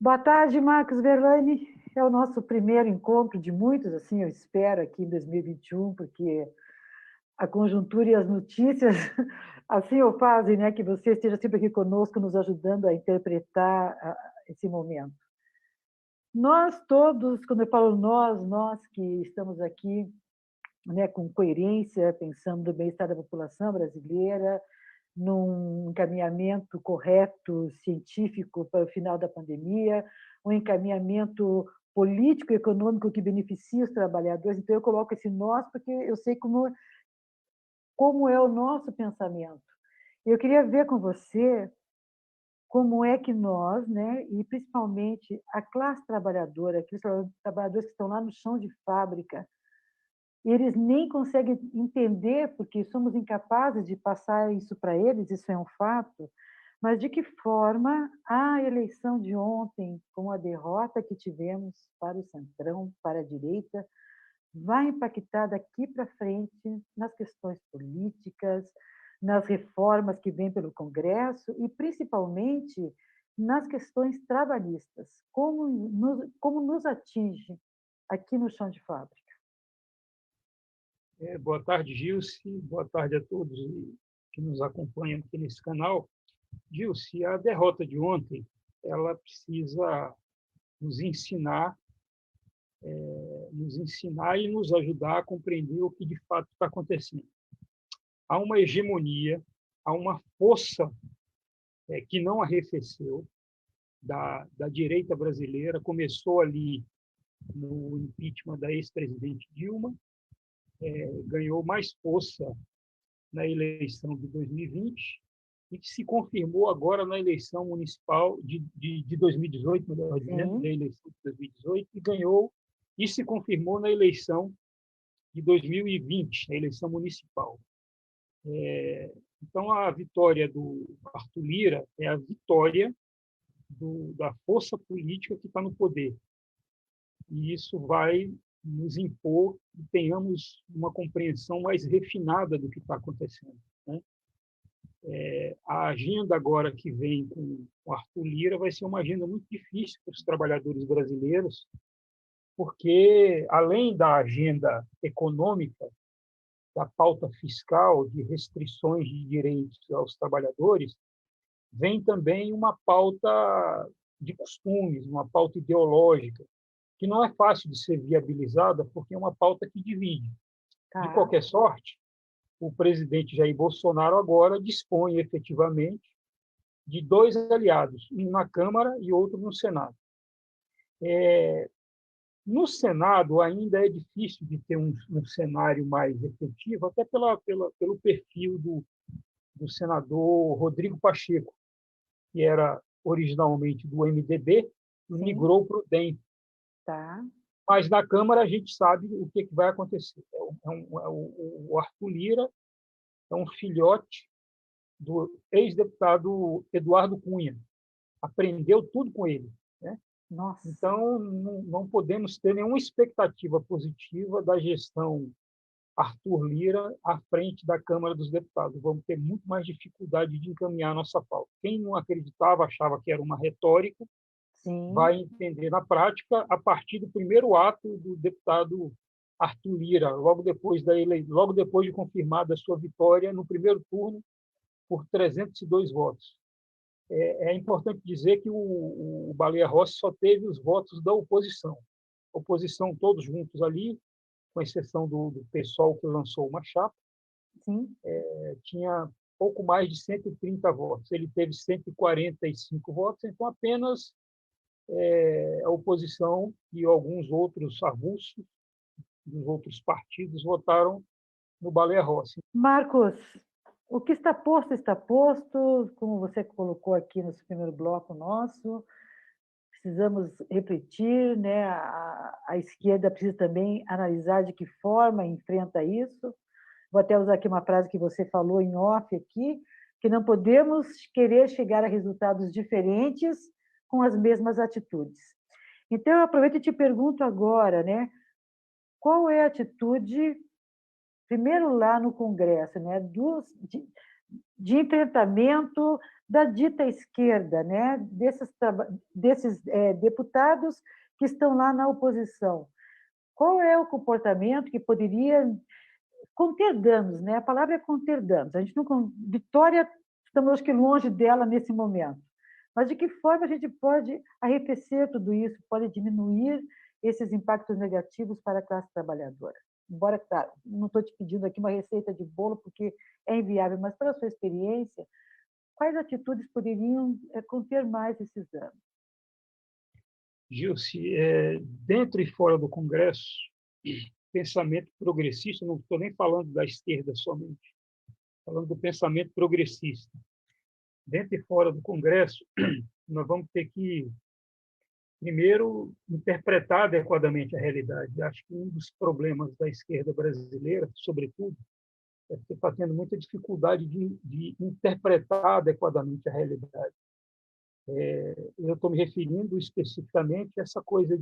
Boa tarde, Marcos Verlani. É o nosso primeiro encontro de muitos, assim, eu espero, aqui em 2021, porque a conjuntura e as notícias assim o fazem, né? Que você esteja sempre aqui conosco, nos ajudando a interpretar esse momento. Nós todos, quando eu falo nós que estamos aqui, né, com coerência, pensando no bem-estar da população brasileira, num encaminhamento correto, científico para o final da pandemia, um encaminhamento político e econômico que beneficie os trabalhadores. Então, eu coloco esse nós porque eu sei como é o nosso pensamento. Eu queria ver com você como é que nós, né, e principalmente a classe trabalhadora, aqueles trabalhadores que estão lá no chão de fábrica, eles nem conseguem entender, porque somos incapazes de passar isso para eles, isso é um fato, mas de que forma a eleição de ontem, com a derrota que tivemos para o Centrão, para a direita, vai impactar daqui para frente nas questões políticas, nas reformas que vêm pelo Congresso e, principalmente, nas questões trabalhistas. Como nos atinge aqui no chão de fábrica? Boa tarde, Gilce. Boa tarde a todos que nos acompanham aqui nesse canal. Gilce, a derrota de ontem, ela precisa nos ensinar e nos ajudar a compreender o que de fato está acontecendo. Há uma hegemonia, há uma força que não arrefeceu da direita brasileira. Começou ali no impeachment da ex-presidente Dilma, ganhou mais força na eleição de 2020 e que se confirmou agora na eleição municipal de 2018, melhor dizendo, na eleição de 2018, e ganhou e se confirmou na eleição de 2020, na eleição municipal. Então, a vitória do Arthur Lira é a vitória da força política que está no poder. E isso vai nos impor que tenhamos uma compreensão mais refinada do que está acontecendo, né? A agenda agora que vem com o Arthur Lira vai ser uma agenda muito difícil para os trabalhadores brasileiros, porque, além da agenda econômica, da pauta fiscal, de restrições de direitos aos trabalhadores, vem também uma pauta de costumes, uma pauta ideológica, que não é fácil de ser viabilizada, porque é uma pauta que divide. De qualquer sorte, o presidente Jair Bolsonaro agora dispõe efetivamente de dois aliados, um na Câmara e outro no Senado. No Senado, ainda é difícil de ter um cenário mais efetivo, até pelo perfil do senador Rodrigo Pacheco, que era originalmente do MDB, e migrou para o DEM. Tá. Mas na Câmara a gente sabe o que vai acontecer. O Arthur Lira é um filhote do ex-deputado Eduardo Cunha. Aprendeu tudo com ele, né? Nossa. Então, não podemos ter nenhuma expectativa positiva da gestão Arthur Lira à frente da Câmara dos Deputados. Vamos ter muito mais dificuldade de encaminhar a nossa pauta. Quem não acreditava, achava que era uma retórica, vai entender na prática a partir do primeiro ato do deputado Arthur Lira, logo depois de confirmada a sua vitória no primeiro turno por 302 votos. É importante dizer que o Baleia Rossi só teve os votos da oposição. A oposição todos juntos ali, com exceção do pessoal que lançou uma chapa, tinha pouco mais de 130 votos. Ele teve 145 votos, então apenas a oposição e alguns outros avulsos dos outros partidos votaram no Baleia Rossi. Marcos, o que está posto, como você colocou aqui no primeiro bloco nosso, precisamos refletir, né? A esquerda precisa também analisar de que forma enfrenta isso. Vou até usar aqui uma frase que você falou em off aqui, que não podemos querer chegar a resultados diferentes com as mesmas atitudes. Então, eu aproveito e te pergunto agora, né? Qual é a atitude, primeiro lá no Congresso, né? de enfrentamento da dita esquerda, né? desses deputados que estão lá na oposição. Qual é o comportamento que poderia conter danos, né? A palavra é conter danos. A gente não vitória, estamos acho que longe dela nesse momento. Mas de que forma a gente pode arrefecer tudo isso, pode diminuir esses impactos negativos para a classe trabalhadora? Embora, claro, não estou te pedindo aqui uma receita de bolo, porque é inviável, mas pela sua experiência, quais atitudes poderiam conter mais esses danos? Gilce, dentro e fora do Congresso, pensamento progressista, não estou nem falando da esquerda somente, falando do pensamento progressista. Dentro e fora do Congresso, nós vamos ter que, primeiro, interpretar adequadamente a realidade. Acho que um dos problemas da esquerda brasileira, sobretudo, é que está tendo muita dificuldade de interpretar adequadamente a realidade. Eu estou me referindo especificamente a essa coisa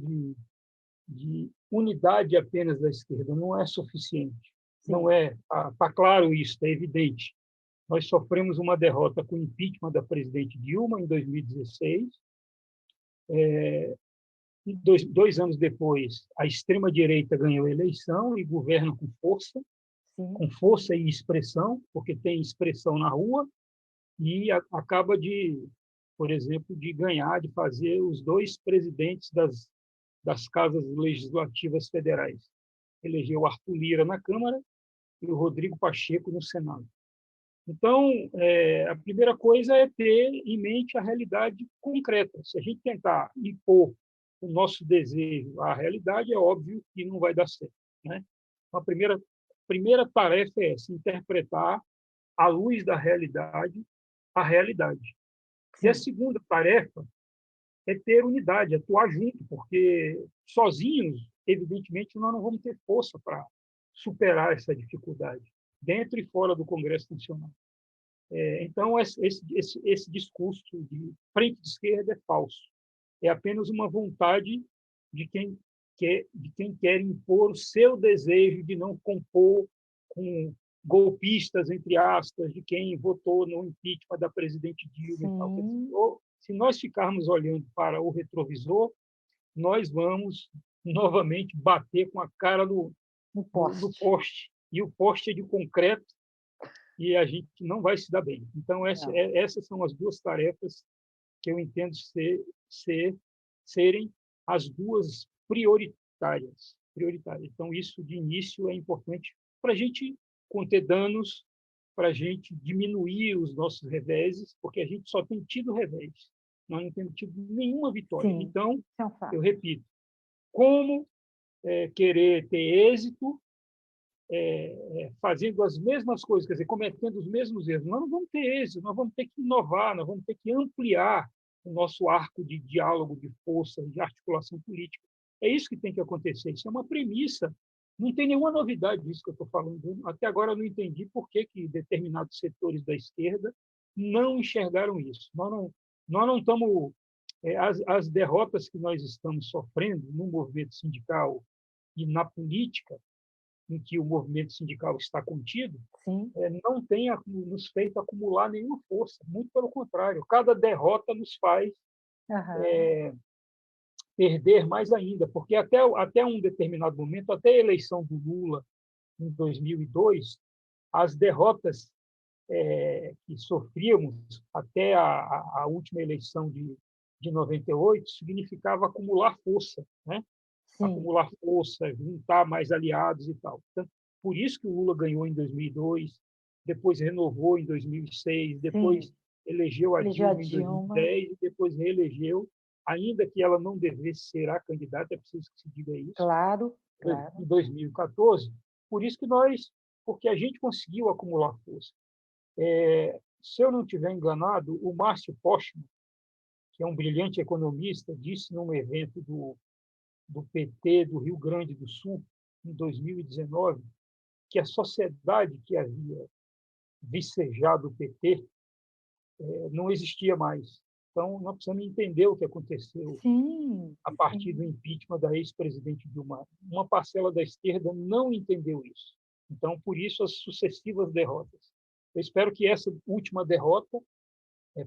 de unidade apenas da esquerda. Não é suficiente. Sim. Não é. Está claro isso, é evidente. Nós sofremos uma derrota com o impeachment da presidente Dilma em 2016. Dois anos depois, a extrema-direita ganhou a eleição e governa Sim. com força e expressão, porque tem expressão na rua, e acaba de, por exemplo, de ganhar, de fazer os dois presidentes das casas legislativas federais. Elegeu Arthur Lira na Câmara e o Rodrigo Pacheco no Senado. Então, a primeira coisa é ter em mente a realidade concreta. Se a gente tentar impor o nosso desejo à realidade, é óbvio que não vai dar certo, né? A primeira tarefa é essa, interpretar, à luz da realidade, a realidade. Sim. E a segunda tarefa é ter unidade, atuar junto, porque sozinhos, evidentemente, nós não vamos ter força para superar essa dificuldade, dentro e fora do Congresso Nacional. Então, esse discurso de frente de esquerda é falso. É apenas uma vontade de quem quer impor o seu desejo de não compor com golpistas, entre aspas, de quem votou no impeachment da presidente Dilma. E tal. Se nós ficarmos olhando para o retrovisor, nós vamos novamente bater com a cara no poste. E o poste é de concreto e a gente não vai se dar bem. Então, essas são as duas tarefas que eu entendo serem as duas prioritárias. Então, isso, de início, é importante para a gente conter danos, para a gente diminuir os nossos reveses, porque a gente só tem tido revés. Nós não temos tido nenhuma vitória. Sim, então, eu repito, como querer ter êxito fazendo as mesmas coisas, quer dizer, cometendo os mesmos erros? Nós não vamos ter êxito, nós vamos ter que inovar, nós vamos ter que ampliar o nosso arco de diálogo, de força, de articulação política. É isso que tem que acontecer. Isso é uma premissa. Não tem nenhuma novidade disso que eu estou falando. Até agora eu não entendi por que determinados setores da esquerda não enxergaram isso. Nós não estamos... as derrotas que nós estamos sofrendo no movimento sindical e na política, em que o movimento sindical está contido, não tem nos feito acumular nenhuma força. Muito pelo contrário. Cada derrota nos faz perder mais ainda, porque até um determinado momento, até a eleição do Lula em 2002, as derrotas que sofríamos até a última eleição de 98 significava acumular força, né? Acumular força, juntar mais aliados e tal. Então, por isso que o Lula ganhou em 2002, depois renovou em 2006, depois elegeu a Dilma em 2010 e depois reelegeu, ainda que ela não devesse ser a candidata, é preciso que se diga isso. Claro. Em 2014. Por isso que porque a gente conseguiu acumular força. Se eu não estiver enganado, o Márcio Postman, que é um brilhante economista, disse num evento do PT do Rio Grande do Sul, em 2019, que a sociedade que havia vicejado o PT não existia mais. Então, nós precisamos entender o que aconteceu a partir do impeachment da ex-presidente Dilma. Uma parcela da esquerda não entendeu isso. Então, por isso, as sucessivas derrotas. Eu espero que essa última derrota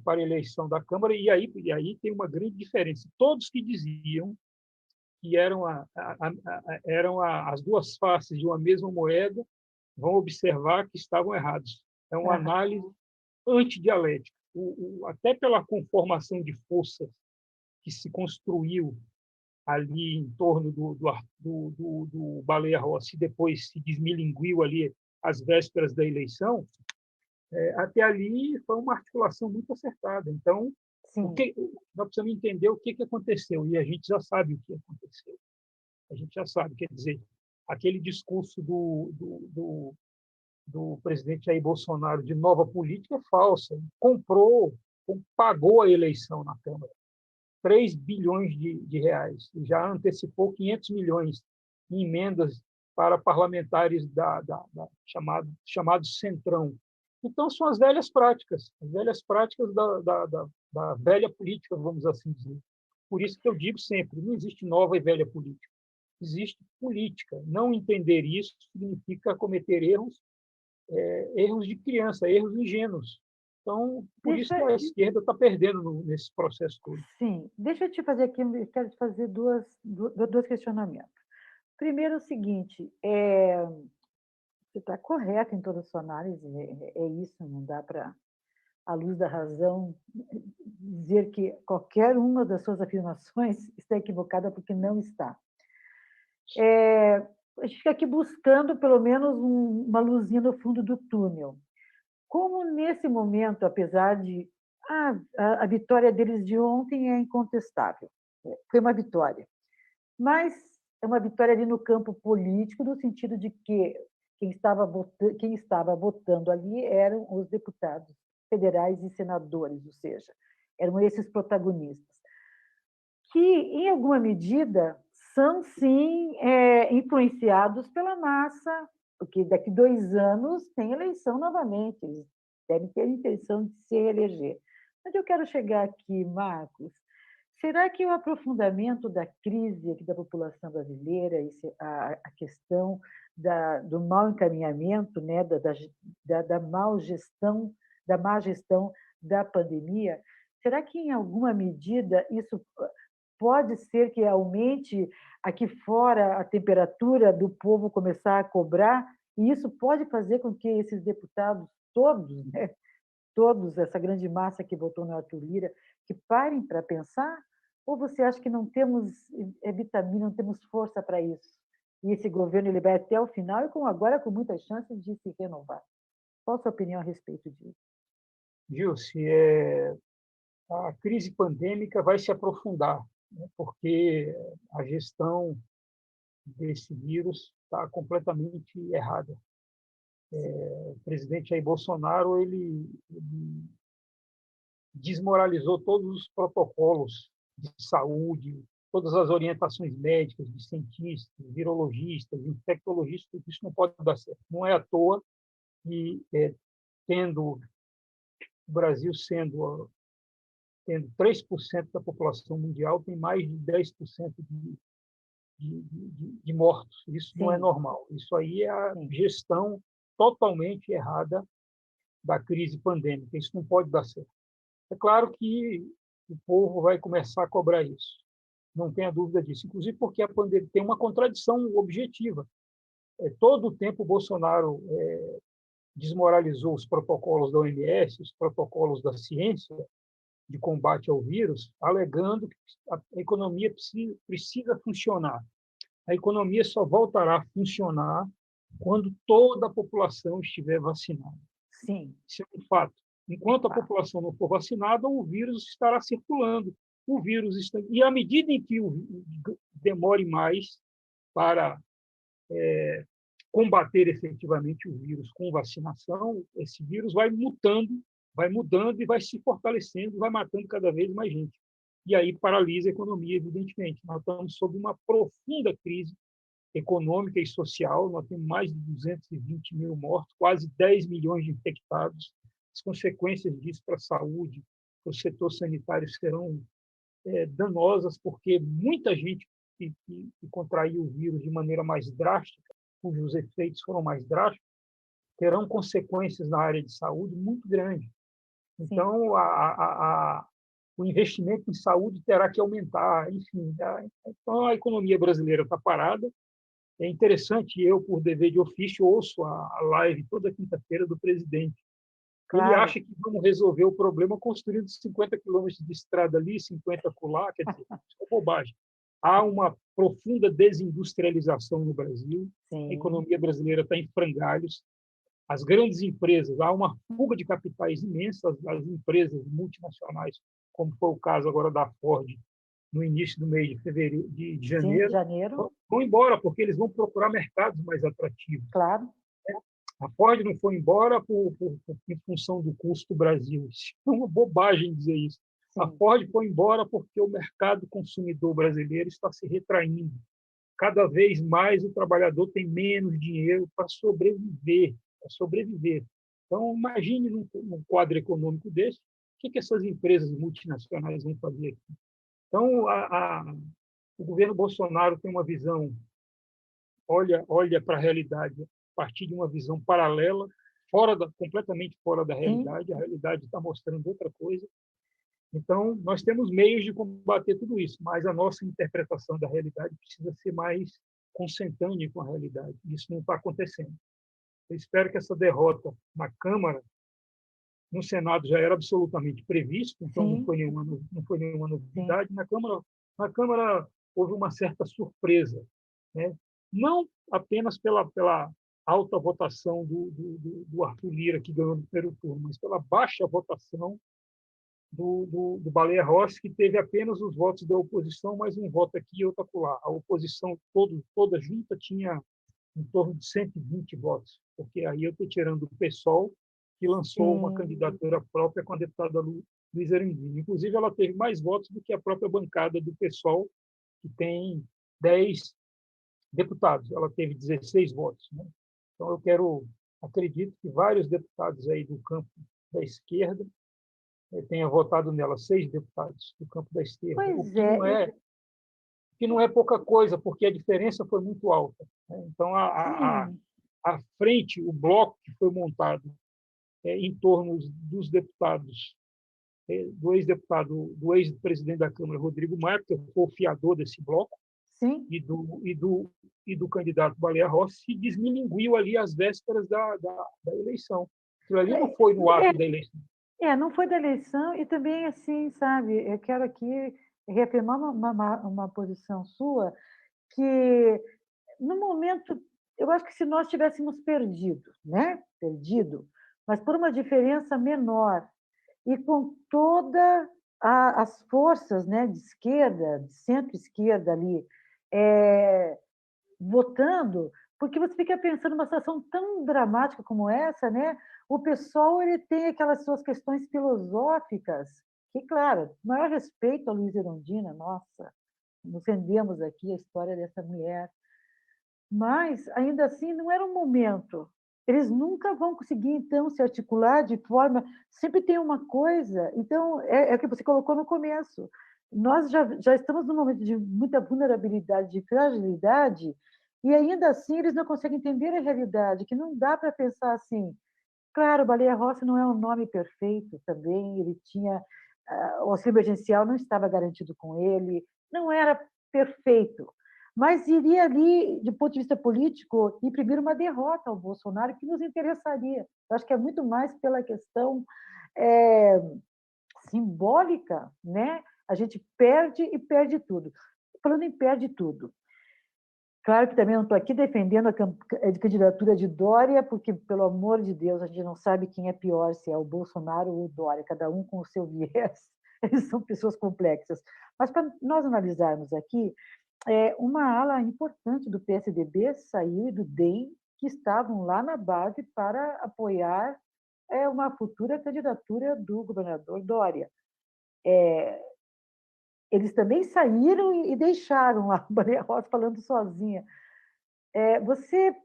para a eleição da Câmara, e aí tem uma grande diferença. Todos que diziam que eram as duas faces de uma mesma moeda vão observar que estavam errados. É uma análise antidialética. Até pela conformação de forças que se construiu ali em torno do Baleia Rossi, e depois se desmilinguiu ali às vésperas da eleição, até ali foi uma articulação muito acertada. Então, nós precisamos entender o que aconteceu, e a gente já sabe o que aconteceu. A gente já sabe, quer dizer, aquele discurso do presidente Jair Bolsonaro de nova política é falsa. Pagou a eleição na Câmara. 3 bilhões de reais. E já antecipou 500 milhões em emendas para parlamentares chamado Centrão. Então, são as velhas práticas da velha política, vamos assim dizer. Por isso que eu digo sempre, não existe nova e velha política. Existe política. Não entender isso significa cometer erros de criança, erros ingênuos. Então, por isso que a esquerda está perdendo nesse processo todo. Sim. Deixa eu te fazer aqui, eu quero te fazer dois questionamentos. Primeiro, o seguinte, você está correto em toda a sua análise, é isso, não dá para, à luz da razão, dizer que qualquer uma das suas afirmações está equivocada, porque não está. A gente fica aqui buscando, pelo menos, uma luzinha no fundo do túnel. Como, nesse momento, apesar de... a vitória deles de ontem é incontestável, foi uma vitória. Mas é uma vitória ali no campo político, no sentido de que quem estava votando ali eram os deputados federais e senadores, ou seja, eram esses protagonistas, que, em alguma medida, são, sim, influenciados pela massa, porque daqui 2 anos tem eleição novamente, eles devem ter a intenção de se reeleger. Onde eu quero chegar aqui, Marcos, será que o aprofundamento da crise aqui da população brasileira, a questão do mau encaminhamento, né, da má gestão da pandemia, será que, em alguma medida, isso pode ser que aumente aqui fora a temperatura do povo começar a cobrar, e isso pode fazer com que esses deputados todos, né, todos, essa grande massa que votou no Arthur Lira, que parem para pensar? Ou você acha que não temos vitamina, não temos força para isso? E esse governo ele vai até o final e agora com muitas chances de se renovar. Qual a sua opinião a respeito disso? Gilce, a crise pandêmica vai se aprofundar, né, porque a gestão desse vírus está completamente errada. O presidente Jair Bolsonaro ele desmoralizou todos os protocolos de saúde, todas as orientações médicas de cientistas, virologistas, infectologistas. Isso não pode dar certo. Não é à toa que, tendo o Brasil tendo 3% da população mundial, tem mais de 10% de mortos. Isso não é normal. Isso aí é a gestão totalmente errada da crise pandêmica. Isso não pode dar certo. É claro que o povo vai começar a cobrar isso. Não tenha dúvida disso. Inclusive porque a pandemia tem uma contradição objetiva. Todo o tempo o Bolsonaro desmoralizou os protocolos da OMS, os protocolos da ciência de combate ao vírus, alegando que a economia precisa funcionar. A economia só voltará a funcionar quando toda a população estiver vacinada. Sim. Isso é um fato. Enquanto a população não for vacinada, o vírus estará circulando. E à medida em que demore mais para combater efetivamente o vírus com vacinação, esse vírus vai mudando e vai se fortalecendo, vai matando cada vez mais gente. E aí paralisa a economia, evidentemente. Nós estamos sob uma profunda crise econômica e social, nós temos mais de 220 mil mortos, quase 10 milhões de infectados. As consequências disso para a saúde, para o setor sanitário serão danosas, porque muita gente que contraiu o vírus de maneira mais drástica, cujos efeitos foram mais drásticos, terão consequências na área de saúde muito grandes. sim, Então, o investimento em saúde terá que aumentar, enfim. Então, a economia brasileira está parada. É interessante, eu, por dever de ofício, ouço a live toda quinta-feira do presidente. Ele claro. acha que vamos resolver o problema construindo 50 quilômetros de estrada ali, 50 acolá, quer dizer, isso é bobagem. Há uma profunda desindustrialização no Brasil, a Sim, economia brasileira está em frangalhos, as grandes empresas, há uma fuga de capitais imensa, as empresas multinacionais, como foi o caso agora da Ford, no início do mês de fevereiro, de sim, janeiro, janeiro, vão embora, porque eles vão procurar mercados mais atrativos. claro, A Ford não foi embora em função do custo do Brasil. Isso é uma bobagem dizer isso. A sim, Ford foi embora porque o mercado consumidor brasileiro está se retraindo. Cada vez mais o trabalhador tem menos dinheiro para sobreviver, para sobreviver. Então, imagine num quadro econômico desse, o que essas empresas multinacionais vão fazer aqui? Então, o governo Bolsonaro tem uma visão, olha para a realidade a partir de uma visão paralela, completamente fora da sim, realidade. A realidade está mostrando outra coisa. Então, nós temos meios de combater tudo isso, mas a nossa interpretação da realidade precisa ser mais consentânea com a realidade. Isso não está acontecendo. Eu espero que essa derrota na Câmara, no Senado já era absolutamente previsto, então sim, não foi nenhuma sim, novidade. Na Câmara houve uma certa surpresa, né? Não apenas pela alta votação do Arthur Lira, que ganhou no primeiro turno, mas pela baixa votação do Baleia Rossi, que teve apenas os votos da oposição, mais um voto aqui e outro acolá. A oposição toda junta tinha em torno de 120 votos, porque aí eu estou tirando o PSOL, que lançou uma sim, candidatura própria com a deputada Luísa Erundina. Inclusive, ela teve mais votos do que a própria bancada do PSOL, que tem 10 deputados. Ela teve 16 votos, né? Então, acredito que vários deputados aí do campo da esquerda tenha votado nela, 6 deputados do campo da esquerda, o pois que não é, é que não é pouca coisa, porque a diferença foi muito alta, né? Então, sim, a frente, o bloco que foi montado em torno dos deputados, do ex-deputado, do ex-presidente da Câmara, Rodrigo Maia, que foi o fiador desse bloco, sim, e do candidato Baleia Rossi, se desmilinguiu ali às vésperas da eleição. Aquilo ali não foi no ato da eleição. não foi da eleição e também, assim, sabe, eu quero aqui reafirmar uma posição sua que, no momento, eu acho que se nós tivéssemos perdido, né? Perdido, mas por uma diferença menor e com todas as forças, né, de esquerda, de centro-esquerda ali, é, votando, porque você fica pensando numa situação tão dramática como essa, né? O pessoal ele tem aquelas suas questões filosóficas, que, claro, maior respeito a Luísa Erundina, nossa, nos rendemos aqui a história dessa mulher, mas, ainda assim, não era um momento. Eles nunca vão conseguir, então, se articular de forma. Sempre tem uma coisa. Então, é o que você colocou no começo. Nós já estamos num momento de muita vulnerabilidade, de fragilidade, e ainda assim eles não conseguem entender a realidade, que não dá para pensar assim. Claro, Baleia Rossi não é um nome perfeito também, ele tinha. O auxílio emergencial não estava garantido com ele, não era perfeito, mas iria ali, de ponto de vista político, imprimir uma derrota ao Bolsonaro que nos interessaria. Eu acho que é muito mais pela questão é, simbólica, né? A gente perde e perde tudo. Falando em perde tudo, claro que também não estou aqui defendendo a candidatura de Dória, porque, pelo amor de Deus, a gente não sabe quem é pior, se é o Bolsonaro ou o Dória, cada um com o seu viés, eles são pessoas complexas. Mas, para nós analisarmos aqui, uma ala importante do PSDB saiu e do DEM, que estavam lá na base para apoiar uma futura candidatura do governador Dória. Eles também saíram e deixaram a Maria Rosa falando sozinha. Você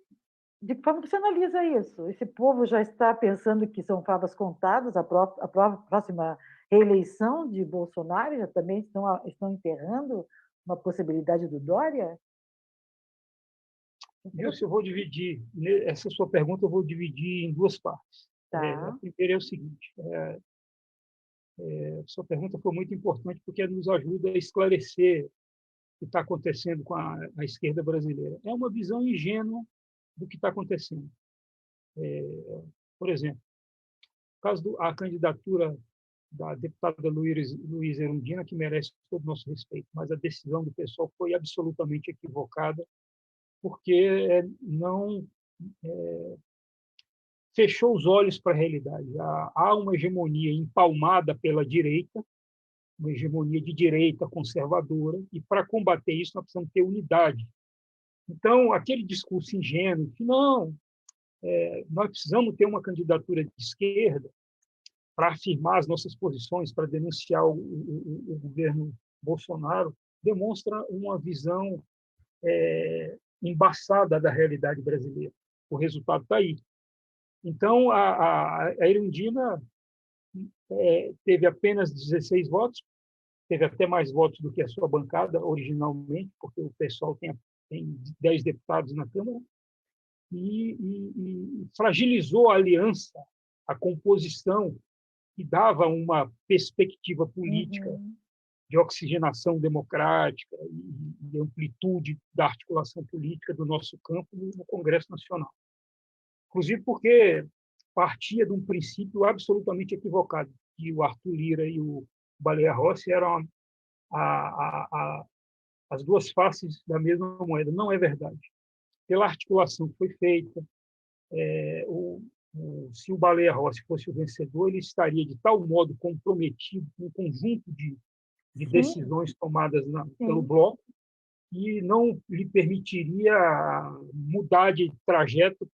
De que forma você analisa isso? Esse povo já está pensando que são favas contadas, a próxima reeleição de Bolsonaro, já também estão enterrando uma possibilidade do Dória? Nilce, eu vou dividir, essa sua pergunta eu vou dividir em duas partes. A Tá. primeira é o seguinte, a sua pergunta foi muito importante porque nos ajuda a esclarecer o que está acontecendo com a esquerda brasileira. É uma visão ingênua do que está acontecendo. Por exemplo, o caso da candidatura da deputada Luísa Erundina, que merece todo o nosso respeito, mas a decisão do pessoal foi absolutamente equivocada, porque não fechou os olhos para a realidade. Há uma hegemonia empalmada pela direita, uma hegemonia de direita conservadora, e para combater isso nós precisamos ter unidade. Então, aquele discurso ingênuo que não, nós precisamos ter uma candidatura de esquerda para afirmar as nossas posições, para denunciar o governo Bolsonaro, demonstra uma visão embaçada da realidade brasileira. O resultado está aí. Então, a Erundina teve apenas 16 votos, teve até mais votos do que a sua bancada originalmente, porque o pessoal tem 10 deputados na Câmara, e fragilizou a aliança, a composição, que dava uma perspectiva política Uhum. de oxigenação democrática e amplitude da articulação política do nosso campo no Congresso Nacional. Inclusive porque partia de um princípio absolutamente equivocado, que o Arthur Lira e o Baleia Rossi eram as duas faces da mesma moeda. Não é verdade. Pela articulação que foi feita, se o Baleia Rossi fosse o vencedor, ele estaria de tal modo comprometido com um conjunto de Sim, decisões tomadas pelo sim, bloco e não lhe permitiria mudar de trajeto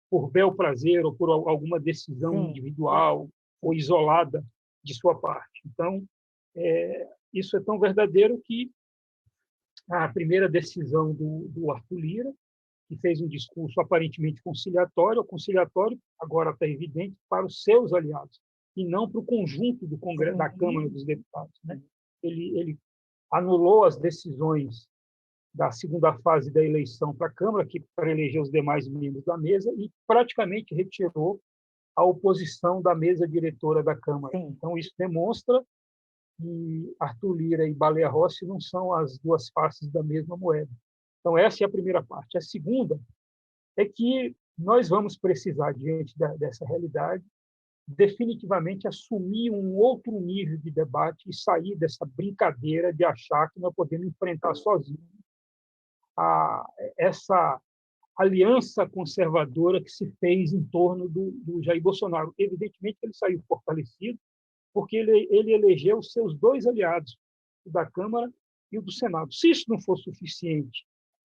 por bel prazer ou por alguma decisão sim. individual ou isolada de sua parte. Então, isso é tão verdadeiro que a primeira decisão do Arthur Lira, que fez um discurso aparentemente conciliatório, agora está evidente, para os seus aliados, e não para o conjunto do Congresso, da Câmara Sim. dos Deputados. Né? Ele anulou as decisões da segunda fase da eleição para a Câmara, que para eleger os demais membros da mesa, e praticamente retirou a oposição da mesa diretora da Câmara. Sim. Então, isso demonstra que Arthur Lira e Baleia Rossi não são as duas faces da mesma moeda. Então, essa é a primeira parte. A segunda é que nós vamos precisar, diante dessa realidade, definitivamente assumir um outro nível de debate e sair dessa brincadeira de achar que nós podemos enfrentar sozinhos essa aliança conservadora que se fez em torno do Jair Bolsonaro. Evidentemente, ele saiu fortalecido, porque ele elegeu os seus dois aliados, o da Câmara e o do Senado. Se isso não for suficiente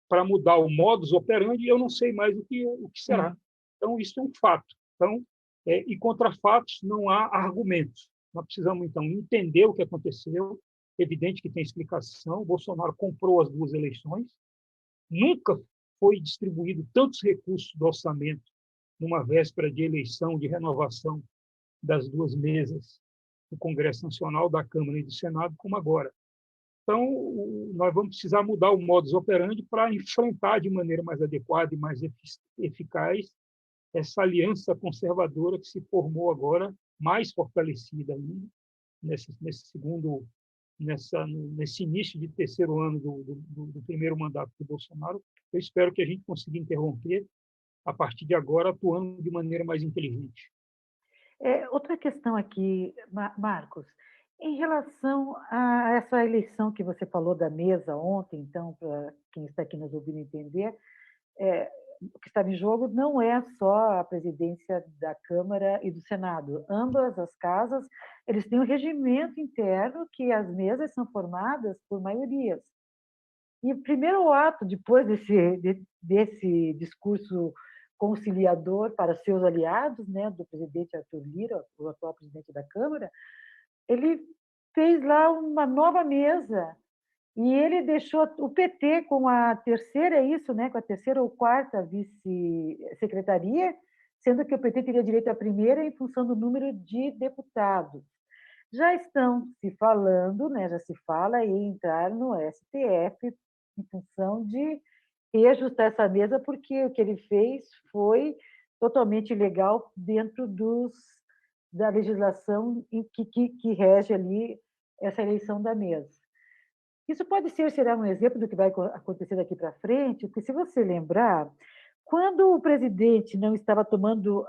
para mudar o modus operandi, eu não sei mais o que será. Sim. Então, isso é um fato. Então, e contra fatos não há argumentos. Nós precisamos, então, entender o que aconteceu. Evidente que tem explicação. O Bolsonaro comprou as duas eleições. Nunca foi distribuído tantos recursos do orçamento numa véspera de eleição, de renovação das duas mesas do Congresso Nacional, da Câmara e do Senado, como agora. Então, nós vamos precisar mudar o modus operandi para enfrentar de maneira mais adequada e mais eficaz essa aliança conservadora que se formou agora, mais fortalecida ainda, nesse início de terceiro ano do primeiro mandato do Bolsonaro. Eu espero que a gente consiga interromper, a partir de agora, atuando de maneira mais inteligente. Outra questão aqui, Marcos, em relação a essa eleição que você falou da mesa ontem, então, para quem está aqui nos ouvindo entender, o que estava em jogo não é só a presidência da Câmara e do Senado. Ambas as casas, eles têm um regimento interno que as mesas são formadas por maiorias. E o primeiro ato, depois desse discurso conciliador para seus aliados, né, do presidente Arthur Lira, o atual presidente da Câmara, ele fez lá uma nova mesa e ele deixou o PT com a terceira, é isso, né, com a terceira ou quarta vice-secretaria, sendo que o PT teria direito à primeira em função do número de deputados. Já estão se falando, né, já se fala em entrar no STF em função de reajustar essa mesa, porque o que ele fez foi totalmente ilegal dentro da legislação que rege ali essa eleição da mesa. Isso será um exemplo do que vai acontecer daqui para frente, porque, se você lembrar, quando o presidente não estava tomando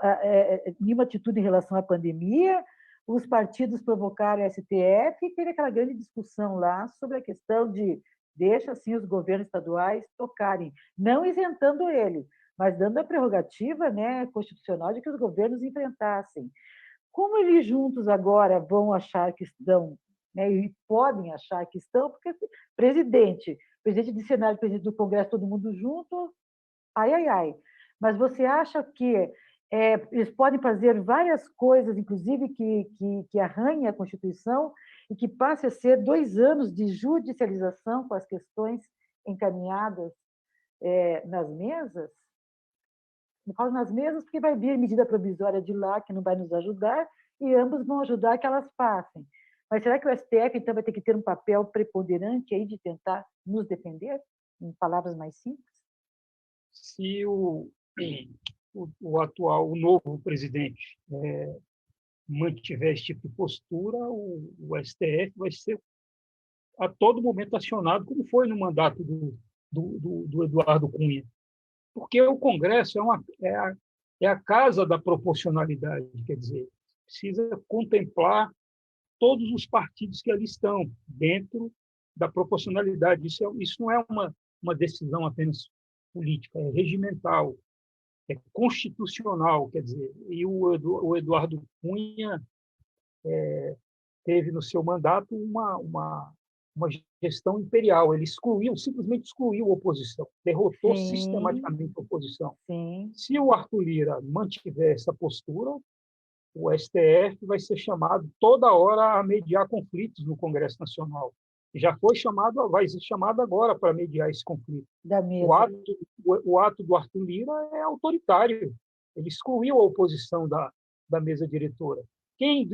nenhuma atitude em relação à pandemia, os partidos provocaram a STF e teve aquela grande discussão lá sobre a questão de deixa assim os governos estaduais tocarem, não isentando ele, mas dando a prerrogativa, né, constitucional de que os governos enfrentassem. Como eles juntos agora vão achar que estão, né, e podem achar que estão, porque presidente de Senado, presidente do Congresso, todo mundo junto, ai, ai, ai. Mas você acha que eles podem fazer várias coisas, inclusive que arranhem a Constituição e que passe a ser 2 anos de judicialização com as questões encaminhadas nas mesas? Eu falo nas mesas porque vai vir medida provisória de lá que não vai nos ajudar e ambos vão ajudar que elas passem. Mas será que o STF, então, vai ter que ter um papel preponderante aí de tentar nos defender, em palavras mais simples? Se o novo presidente mantiver esse tipo de postura, o STF vai ser a todo momento acionado, como foi no mandato do Eduardo Cunha. Porque o Congresso é a casa da proporcionalidade, quer dizer, precisa contemplar todos os partidos que ali estão, dentro da proporcionalidade. Isso não é uma decisão apenas política, é regimental, é constitucional, quer dizer. E o Eduardo Cunha teve no seu mandato uma gestão imperial. Ele simplesmente excluiu a oposição, derrotou sistematicamente a oposição. Sim. Se o Arthur Lira mantiver essa postura, o STF vai ser chamado toda hora a mediar conflitos no Congresso Nacional. Já foi chamado, vai ser chamado agora para mediar esse conflito. O ato do Arthur Lira é autoritário. Ele excluiu a oposição da mesa diretora. Quem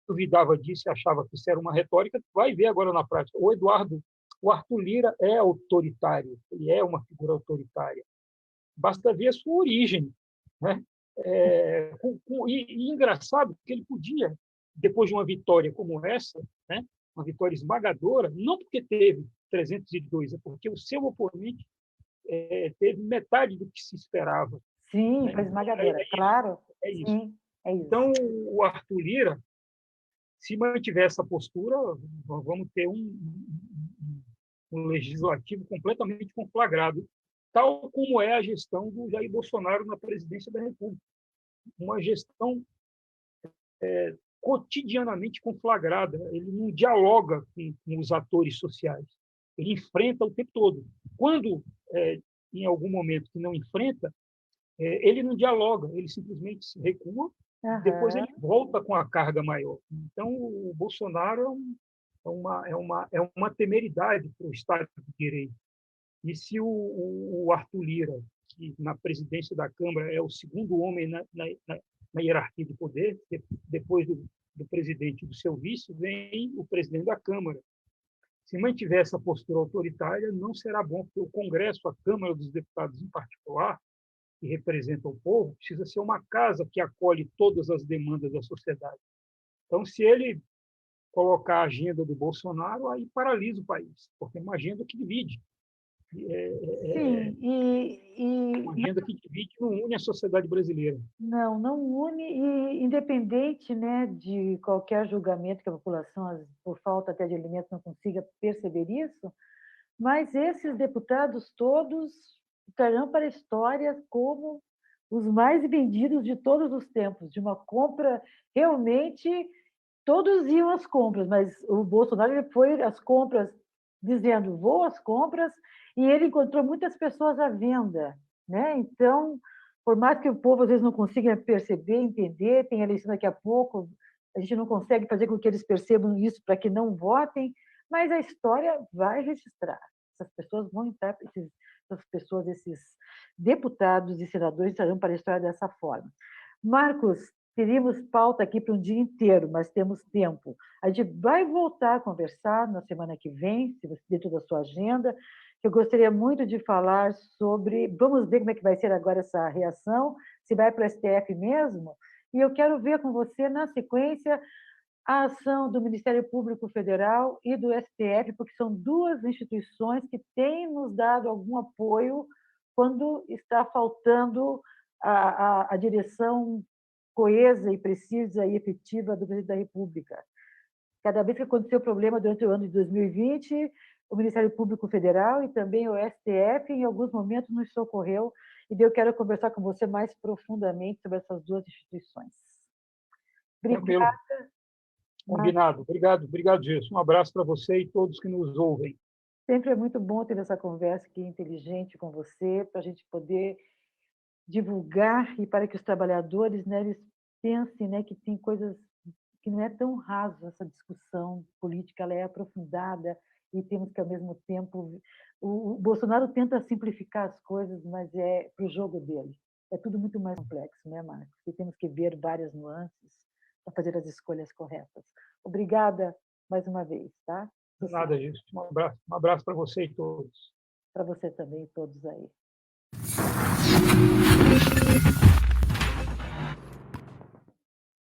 duvidava disso e achava que isso era uma retórica, vai ver agora na prática. O Arthur Lira é autoritário, ele é uma figura autoritária. Basta ver a sua origem, né? E engraçado que ele podia, depois de uma vitória como essa, né, uma vitória esmagadora, não porque teve 302, é porque o seu oponente teve metade do que se esperava. Sim, foi esmagadora, claro. É isso. Sim, é isso. Então, o Arthur Lira, se mantiver essa postura, vamos ter um legislativo completamente conflagrado, tal como é a gestão do Jair Bolsonaro na presidência da República. Uma gestão cotidianamente conflagrada. Ele não dialoga com os atores sociais. Ele enfrenta o tempo todo. Quando, em algum momento, que não enfrenta, ele não dialoga, ele simplesmente se recua, depois ele volta com a carga maior. Então, o Bolsonaro é uma temeridade para o Estado de Direito. E se o Arthur Lira, que na presidência da Câmara é o segundo homem na hierarquia de poder, depois do presidente e do seu vice, vem o presidente da Câmara. Se mantiver essa postura autoritária, não será bom, porque o Congresso, a Câmara dos Deputados em particular, que representa o povo, precisa ser uma casa que acolhe todas as demandas da sociedade. Então, se ele colocar a agenda do Bolsonaro, aí paralisa o país, porque é uma agenda que divide. Sim, uma agenda que divide e não une a sociedade brasileira. Não une, e independente, né, de qualquer julgamento que a população, por falta até de alimentos, não consiga perceber isso, mas esses deputados todos estarão para a história como os mais vendidos de todos os tempos, de uma compra realmente. Todos iam às compras, mas o Bolsonaro foi às compras dizendo vou às compras, e ele encontrou muitas pessoas à venda, né? Então, por mais que o povo às vezes não consiga perceber, entender, tem eleição daqui a pouco, a gente não consegue fazer com que eles percebam isso para que não votem, mas a história vai registrar. Essas pessoas vão entrar, esses deputados e senadores estarão para a história dessa forma. Marcos, teríamos pauta aqui para um dia inteiro, mas temos tempo. A gente vai voltar a conversar na semana que vem, se você dentro da sua agenda. Eu gostaria muito de falar sobre. Vamos ver como é que vai ser agora essa reação, se vai para o STF mesmo. E eu quero ver com você, na sequência, a ação do Ministério Público Federal e do STF, porque são duas instituições que têm nos dado algum apoio quando está faltando a direção coesa e precisa e efetiva do presidente da República. Cada vez que aconteceu problema durante o ano de 2020, o Ministério Público Federal e também o STF, em alguns momentos, nos socorreu, e eu quero conversar com você mais profundamente sobre essas duas instituições. Tranquilo. Obrigada. Combinado. Obrigado, Gerson. Um abraço para você e todos que nos ouvem. Sempre é muito bom ter essa conversa aqui inteligente com você, para a gente poder divulgar e para que os trabalhadores, né, eles pensem, né, que tem coisas que não é tão raso essa discussão política, ela é aprofundada e temos que, ao mesmo tempo... O Bolsonaro tenta simplificar as coisas, mas é para o jogo dele. É tudo muito mais complexo, né, Marcos? E temos que ver várias nuances para fazer as escolhas corretas. Obrigada mais uma vez, tá? Nada disso. Um abraço para você e todos. Para você também, todos aí.